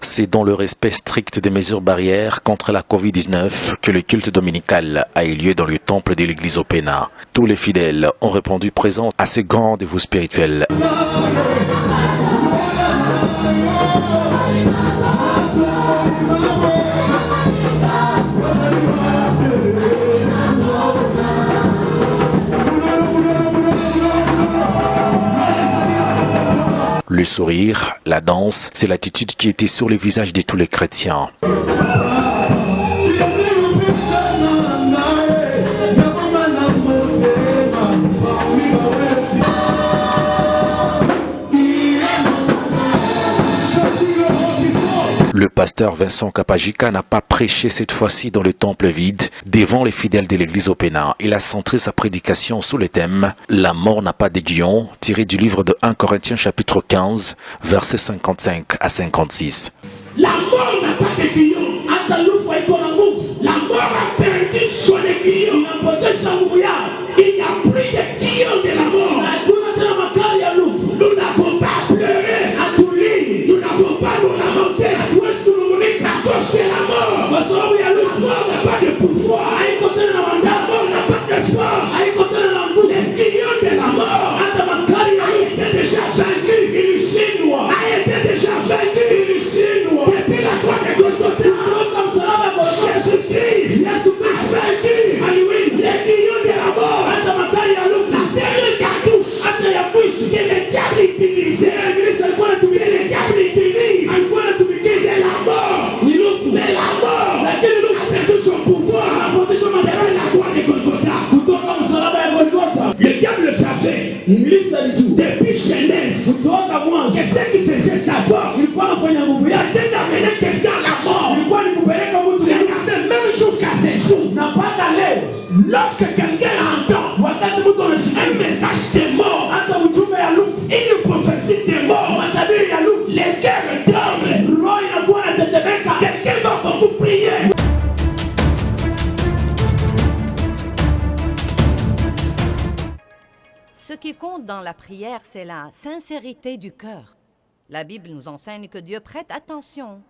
C'est dans le respect strict des mesures barrières contre la Covid-19 que le culte dominical a eu lieu dans le temple de l'église Opena. Tous les fidèles ont répondu présents à ce grand rendez-vous spirituel. Le sourire, la danse, c'est l'attitude qui était sur les visages de tous les chrétiens. Le pasteur Vincent Kapajika n'a pas prêché cette fois-ci dans le temple vide devant les fidèles de l'église Opena. Il a centré sa prédication sous le thème « La mort n'a pas d'aiguillon » tiré du livre de 1 Corinthiens chapitre 15, versets 55 à 56. La mort n'a pas d'aiguillon. La mort a perdu son aiguillon. Il n'y a plus d'aiguillon de la mort. Nous n'avons pas pleuré. Nous n'avons pas nous lamenter. C'est la mort. La mort n'a pas de pouvoir. La mort n'a pas de force. L'aiguillon de la mort a été déjà vaincu. A été déjà vaincu. Depuis la croix de Golgotha, Jésus-Christ a vaincu l'aiguillon de la mort. La dernière cartouche que le diable utilise. C'est la mort. Mais la mort a perdu son pouvoir depuis la croix de Golgotha. Le diable le savait depuis Genèse. Que ce qui faisait sa force, c'était d'amener quelqu'un à la mort. Regardez, même jusqu'à ces jours, lorsque quelqu'un entend un message de mort, une prophétie de mort, les cœurs tremblent. Quelqu'un va beaucoup prier. Ce qui compte dans la prière, c'est la sincérité du cœur. La Bible nous enseigne que Dieu prête attention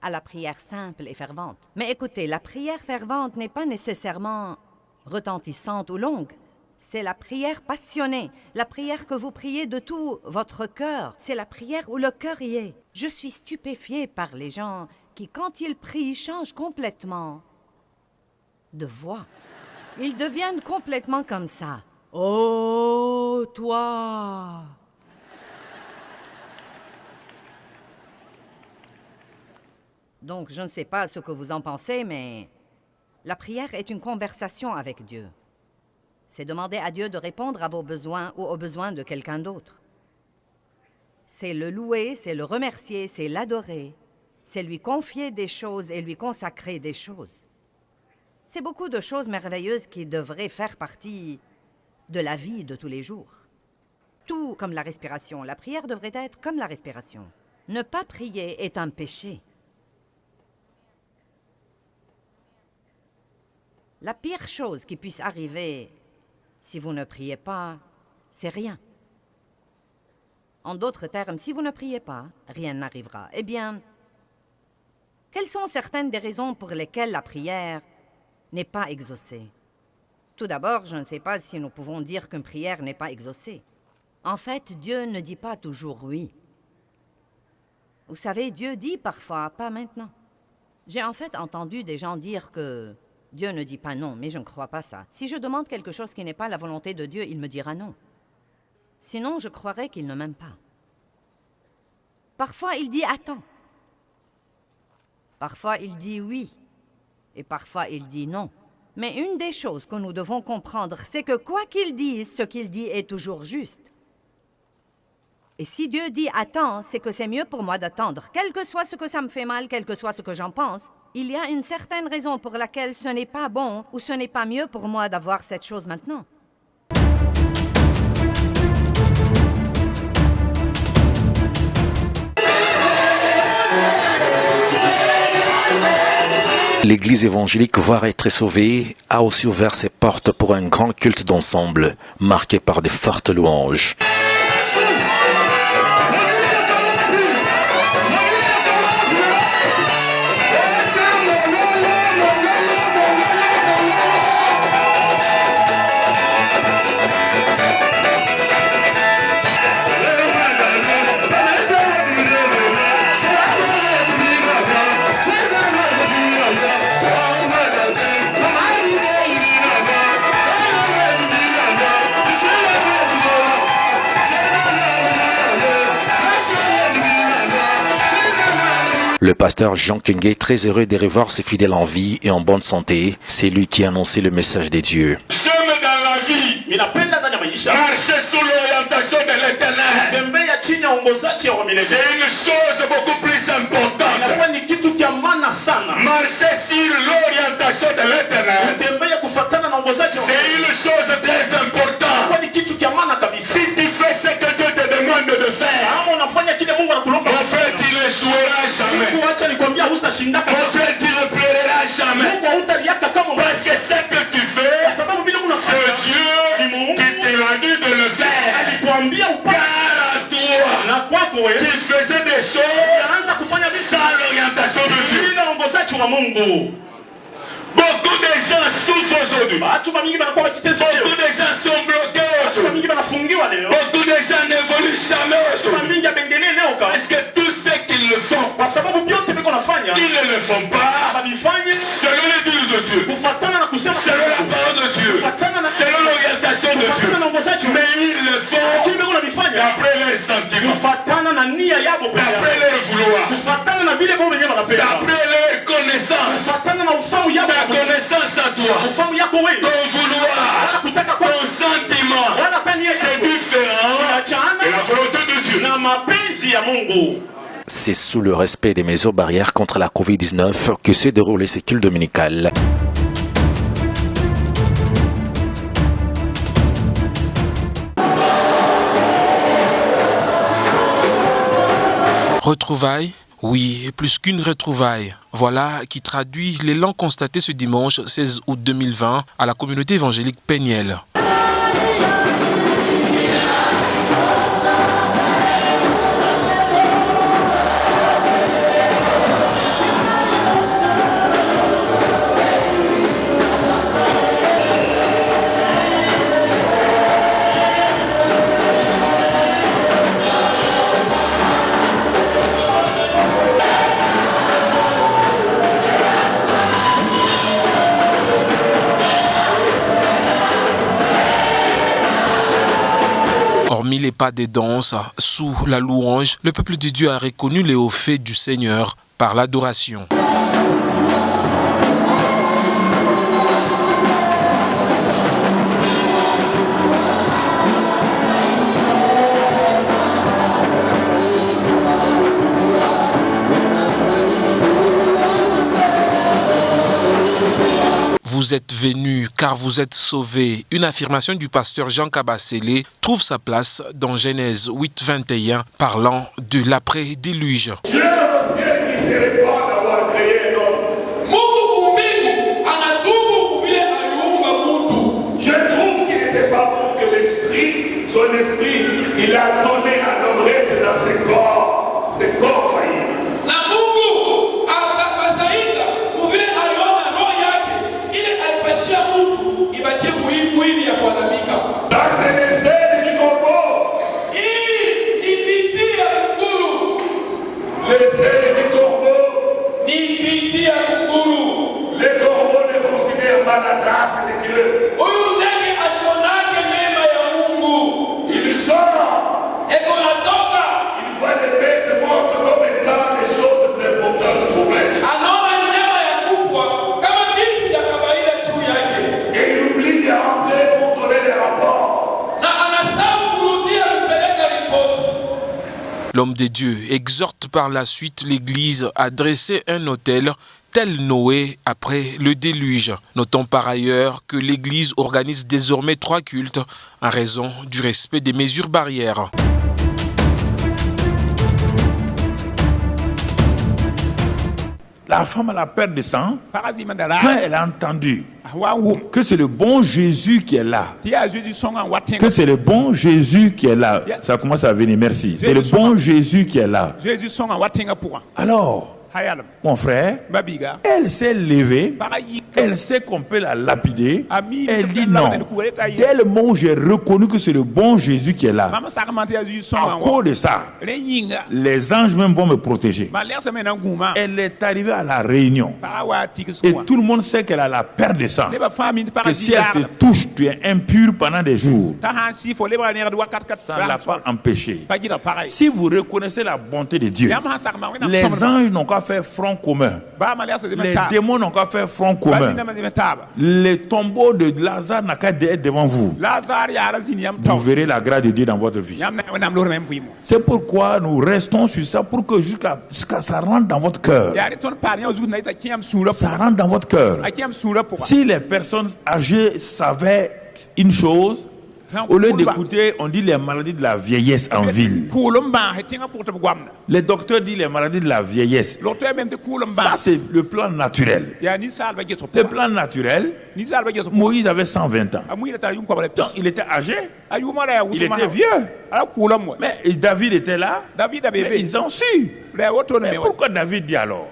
à la prière simple et fervente. Mais écoutez, la prière fervente n'est pas nécessairement retentissante ou longue. C'est la prière passionnée, la prière que vous priez de tout votre cœur. C'est la prière où le cœur y est. Je suis stupéfiée par les gens qui, quand ils prient, changent complètement de voix. Ils deviennent complètement comme ça. Oh, toi! Donc, je ne sais pas ce que vous en pensez, mais la prière est une conversation avec Dieu. C'est demander à Dieu de répondre à vos besoins ou aux besoins de quelqu'un d'autre. C'est le louer, c'est le remercier, c'est l'adorer. C'est lui confier des choses et lui consacrer des choses. C'est beaucoup de choses merveilleuses qui devraient faire partie de la vie de tous les jours. Tout comme la respiration. La prière devrait être comme la respiration. Ne pas prier est un péché. La pire chose qui puisse arriver si vous ne priez pas, c'est rien. En d'autres termes, si vous ne priez pas, rien n'arrivera. Eh bien, quelles sont certaines des raisons pour lesquelles la prière n'est pas exaucée? Tout d'abord, je ne sais pas si nous pouvons dire qu'une prière n'est pas exaucée. En fait, Dieu ne dit pas toujours oui. Vous savez, Dieu dit parfois, pas maintenant. J'ai en fait entendu des gens dire que Dieu ne dit pas non, mais je ne crois pas ça. Si je demande quelque chose qui n'est pas la volonté de Dieu, il me dira non. Sinon, je croirais qu'il ne m'aime pas. Parfois, il dit attends. Parfois, il dit oui. Et parfois, il dit non. Mais une des choses que nous devons comprendre, c'est que quoi qu'il dise, ce qu'il dit est toujours juste. Et si Dieu dit attends, c'est que c'est mieux pour moi d'attendre. Quel que soit ce que ça me fait mal, quel que soit ce que j'en pense, il y a une certaine raison pour laquelle ce n'est pas bon ou ce n'est pas mieux pour moi d'avoir cette chose maintenant. L'église évangélique Voir être sauvée a aussi ouvert ses portes pour un grand culte d'ensemble, marqué par de fortes louanges. Le pasteur Jean Kenge est très heureux de revoir ses fidèles en vie et en bonne santé. C'est lui qui a annoncé le message de Dieu. J'aime dans la vie marcher sous l'orientation de l'Éternel. C'est une chose beaucoup plus importante. Marcher sur l'orientation de l'Éternel, c'est une chose très importante. Si tu fais ce que Dieu te demande de faire, mon frère, tu n'échoueras jamais. Mon frère, tu ne pleureras jamais. Parce que ce que tu fais, c'est Dieu qui te l'a dit de le faire. Car à toi, tu faisais des choses sans l'orientation de Dieu. Beaucoup de gens souffrent aujourd'hui. Beaucoup de gens sont bloqués aujourd'hui. Beaucoup de gens n'évoluent jamais aujourd'hui. Est-ce que tout ce qu'ils le font, ils ne le font pas selon les dires de Dieu, selon la parole de Dieu, selon l'orientation de Dieu, mais ils le font d'après leurs sentiments, d'après leur vouloir, d'après leur connaissance, ta connaissance à toi, ton vouloir, ton sentiment, c'est différent de la volonté de Dieu. C'est sous le respect des mesures barrières contre la Covid-19 que s'est déroulé ce culte dominical. Retrouvailles? Oui, plus qu'une retrouvaille. Voilà qui traduit l'élan constaté ce dimanche 16 août 2020 à la communauté évangélique Péniel. Hormis les pas des danses, sous la louange, le peuple de Dieu a reconnu les hauts faits du Seigneur par l'adoration. Vous êtes venus car vous êtes sauvés. Une affirmation du pasteur Jean Kabasele trouve sa place dans Genèse 8:21, parlant de l'après-déluge. Dieu au ciel qui se répand d'avoir créé l'homme. Je trouve qu'il n'était pas bon que son esprit, il a donné à l'homme reste dans ses corps faillis. Ça c'est le sel du corbeau. Le sel du corbeau. Les corbeaux ne considèrent pas la grâce de Dieu. Il sort. Il voit les bêtes mortes comme étant des choses importantes pour lui. Et il oublie de rentrer pour donner les rapports. L'homme de Dieu exhorte par la suite l'Église à dresser un autel tel Noé après le déluge. Notons par ailleurs que l'Église organise désormais 3 cultes en raison du respect des mesures barrières. La femme à la perte de sang, quand elle a entendu que c'est le bon Jésus qui est là, que c'est le bon Jésus qui est là, ça commence à venir, merci. C'est le bon Jésus qui est là. Alors, mon frère, elle s'est levée, elle sait qu'on peut la lapider. Elle dit non. Dès le moment où j'ai reconnu que c'est le bon Jésus qui est là, à cause de ça, les anges même vont me protéger. Elle est arrivée à la réunion et tout le monde sait qu'elle a la perte de sang. Que si elle te touche, tu es impur pendant des jours. Ça ne l'a pas empêché. Si vous reconnaissez la bonté de Dieu, les anges n'ont qu'à fait front commun. Les démons n'ont qu'à faire front commun. Les tombeaux de Lazare n'ont qu'à être devant vous. Vous verrez la grâce de Dieu dans votre vie. C'est pourquoi nous restons sur ça pour que jusqu'à ça rentre dans votre cœur. Ça rentre dans votre cœur. Si les personnes âgées savaient une chose, au lieu d'écouter, on dit les maladies de la vieillesse en ville. Les docteurs disent les maladies de la vieillesse. Ça, c'est le plan naturel. Le plan naturel, Moïse avait 120 ans. Donc, il était âgé. Il était vieux. Mais David était là. Mais ils ont su. Mais pourquoi David dit alors?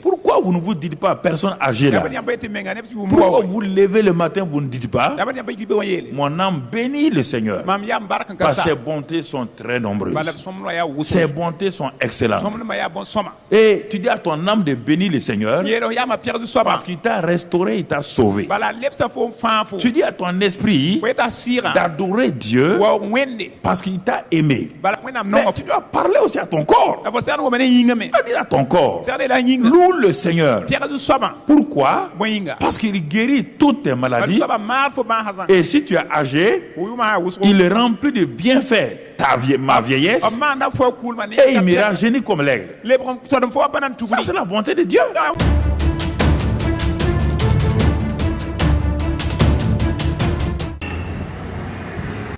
Pourquoi vous ne vous dites pas personne âgée là? Pourquoi vous levez le matin, vous ne dites pas mon âme bénit le Seigneur, parce que ses bontés sont très nombreuses, ses bontés sont excellentes. Et tu dis à ton âme de bénir le Seigneur parce qu'il t'a restauré, il t'a sauvé. Tu dis à ton esprit d'adorer Dieu parce qu'il t'a aimé. Mais tu dois parler aussi à ton corps. Dis à ton corps, loue le Seigneur. Pourquoi? Parce qu'il guérit toutes tes maladies. Et si tu es âgé, il remplit de bienfaits ma vieillesse, et il me rajeunit comme l'aigle. Ça, c'est la bonté de Dieu.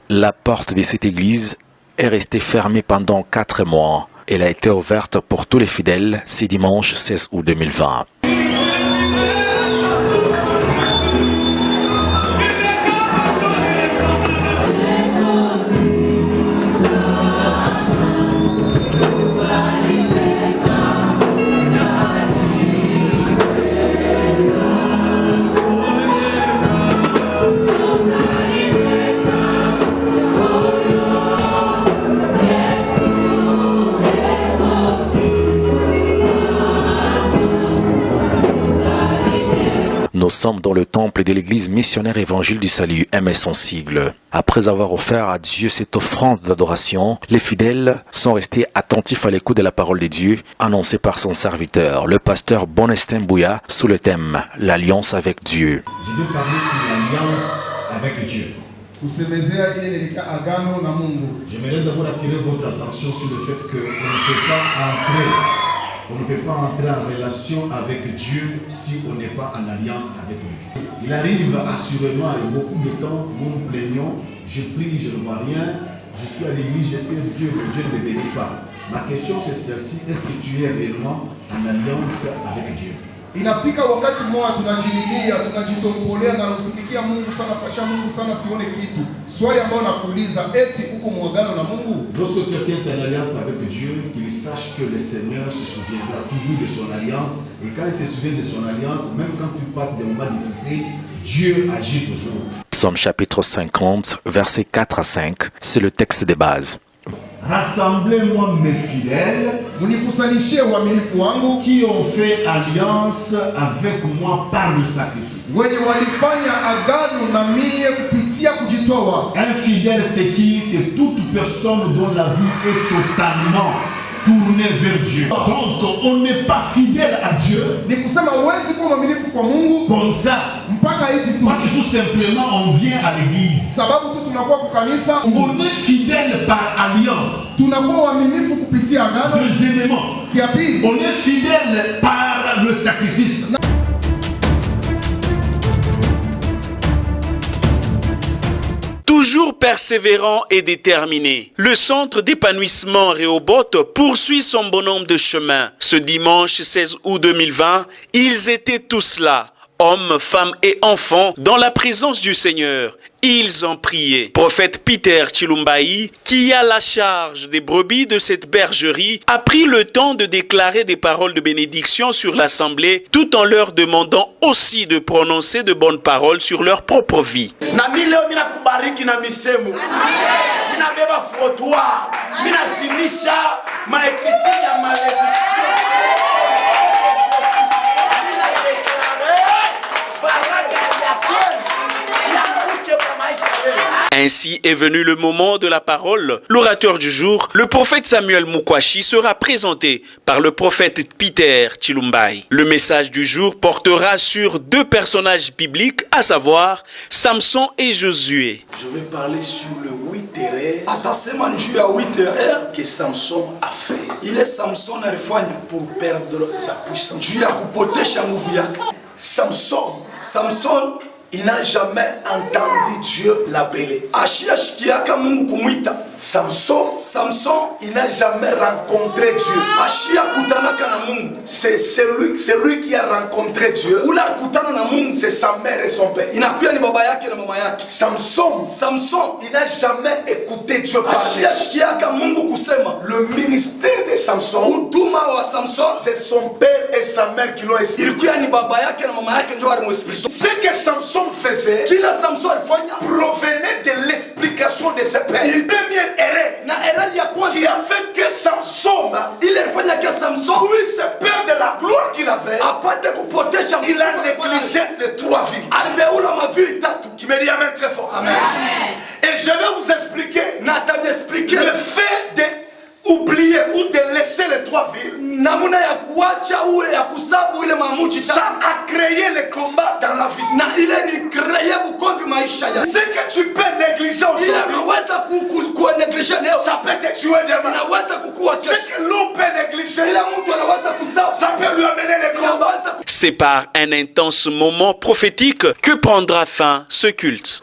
La porte de cette église est restée fermée pendant 4 mois. Elle a été ouverte pour tous les fidèles ce dimanche 16 août 2020. Nous sommes dans le temple de l'église missionnaire évangile du salut, MS son sigle. Après avoir offert à Dieu cette offrande d'adoration, les fidèles sont restés attentifs à l'écoute de la parole de Dieu, annoncée par son serviteur, le pasteur Bonestin Bouya, sous le thème « L'alliance avec Dieu ». Je vais parler sur l'alliance avec Dieu. J'aimerais d'abord attirer votre attention sur le fait qu'on ne peut pas entrer en relation avec Dieu si on n'est pas en alliance avec lui. Il arrive assurément, et beaucoup de temps, nous nous plaignons, je prie, je ne vois rien, je suis à l'église, j'espère Dieu, mais Dieu ne me bénit pas. Ma question c'est celle-ci, est-ce que tu es réellement en alliance avec Dieu? Inafika wakati mmoja tunajililia, tunajitombolea na kutumikia Mungu sana, fasha Mungu sana, sione kitu. Swali ambalo nakuuliza, eti uko muagano na Mungu? Lorsque quelqu'un est en alliance avec Dieu, qu'il sache que le Seigneur se souviendra toujours de son alliance. Et quand il se souvient de son alliance, même quand tu passes des moments difficiles, Dieu agit toujours. Psaume chapitre 50, versets 4 à 5, c'est le texte de base. Rassemblez-moi mes fidèles qui ont fait alliance avec moi par le sacrifice. Un fidèle c'est qui? C'est toute personne dont la vie est totalement tourné vers Dieu. Donc on n'est pas fidèle à Dieu comme ça, parce que tout simplement on vient à l'église. On est fidèle par alliance. Deuxièmement, on est fidèle par le sacrifice. Toujours persévérant et déterminé, le centre d'épanouissement Rehoboth poursuit son bonhomme de chemin. Ce dimanche 16 août 2020, ils étaient tous là, hommes, femmes et enfants, dans la présence du Seigneur. Ils ont prié. Prophète Peter Chilumbaï, qui a la charge des brebis de cette bergerie, a pris le temps de déclarer des paroles de bénédiction sur l'assemblée, tout en leur demandant aussi de prononcer de bonnes paroles sur leur propre vie. Ainsi est venu le moment de la parole. L'orateur du jour, le prophète Samuel Mukwashi, sera présenté par le prophète Peter Chilumbai. Le message du jour portera sur deux personnages bibliques, à savoir Samson et Josué. Je vais parler sur le 8 erreurs que Samson a fait. Il est Samson pour perdre sa puissance. Samson, il n'a jamais entendu Dieu l'appeler. Samson, il n'a jamais rencontré Dieu. C'est celui qui a rencontré Dieu. C'est sa mère et son père. Samson, il n'a jamais écouté Dieu parler. Le ministère de Samson, c'est son père et sa mère qui l'ont expliqué. Ce que Samson faisait provenait de l'explication de ses pères. Première erreur qui a fait que Samson puisse perdre la gloire qu'il avait. Il a négligé les 3 villes. Qui me dit amen très fort. Amen. Et je vais vous expliquer le fait d'oublier ou de laisser les 3 villes. Ça a créé les combats dans la vie. Ce que tu peux négliger aujourd'hui, ça peut te tuer demain. Ce que l'on peut négliger, ça peut lui amener les combats. C'est par un intense moment prophétique que prendra fin ce culte.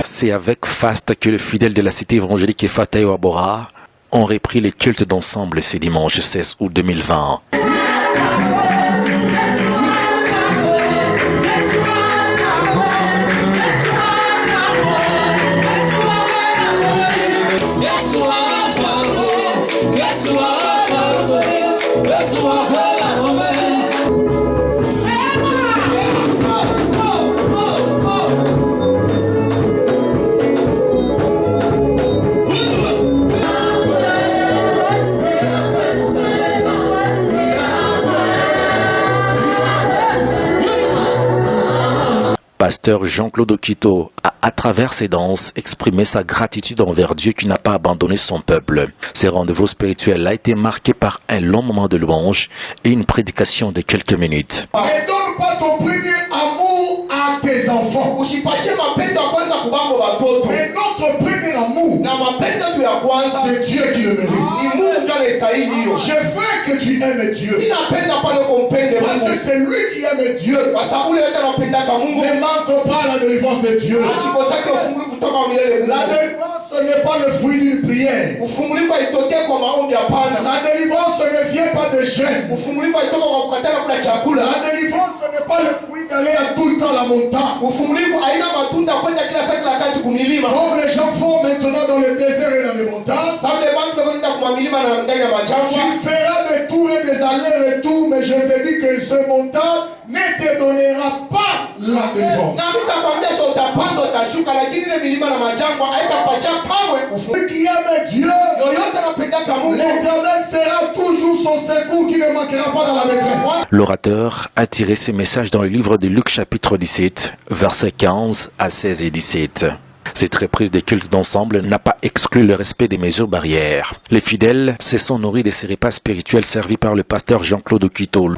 C'est avec faste que les fidèles de la cité évangélique Efata Wabora ont repris les cultes d'ensemble ce dimanche 16 août 2020. Pasteur Jean-Claude Okito a, à travers ses danses, exprimé sa gratitude envers Dieu qui n'a pas abandonné son peuple. Ces rendez-vous spirituels a été marqué par un long moment de louange et une prédication de quelques minutes. Ne donne pas ton premier amour à tes enfants. Mais notre premier amour, c'est Dieu qui le mérite. Je veux que tu aimes Dieu. Parce que c'est lui qui aime Dieu. Ne manque pas la délivrance de Dieu. La délivrance n'est pas le fruit d'une prière. La délivrance ne vient pas de jeûne. La délivrance n'est pas le fruit d'aller à tout le temps à la montagne. Comme les gens font maintenant dans le désert et dans les montagnes. Tu feras des tours et des allers-retours, mais je te dis que ce montagne ne te donnera pas la délivrance. Celui qui aime Dieu, l'Éternel sera toujours son secours qui ne manquera pas dans la détresse. L'orateur a tiré ses messages dans le livre de Luc chapitre 17, versets 15 à 16 et 17. Cette reprise des cultes d'ensemble n'a pas exclu le respect des mesures barrières. Les fidèles se sont nourris de ces repas spirituels servis par le pasteur Jean-Claude Okito.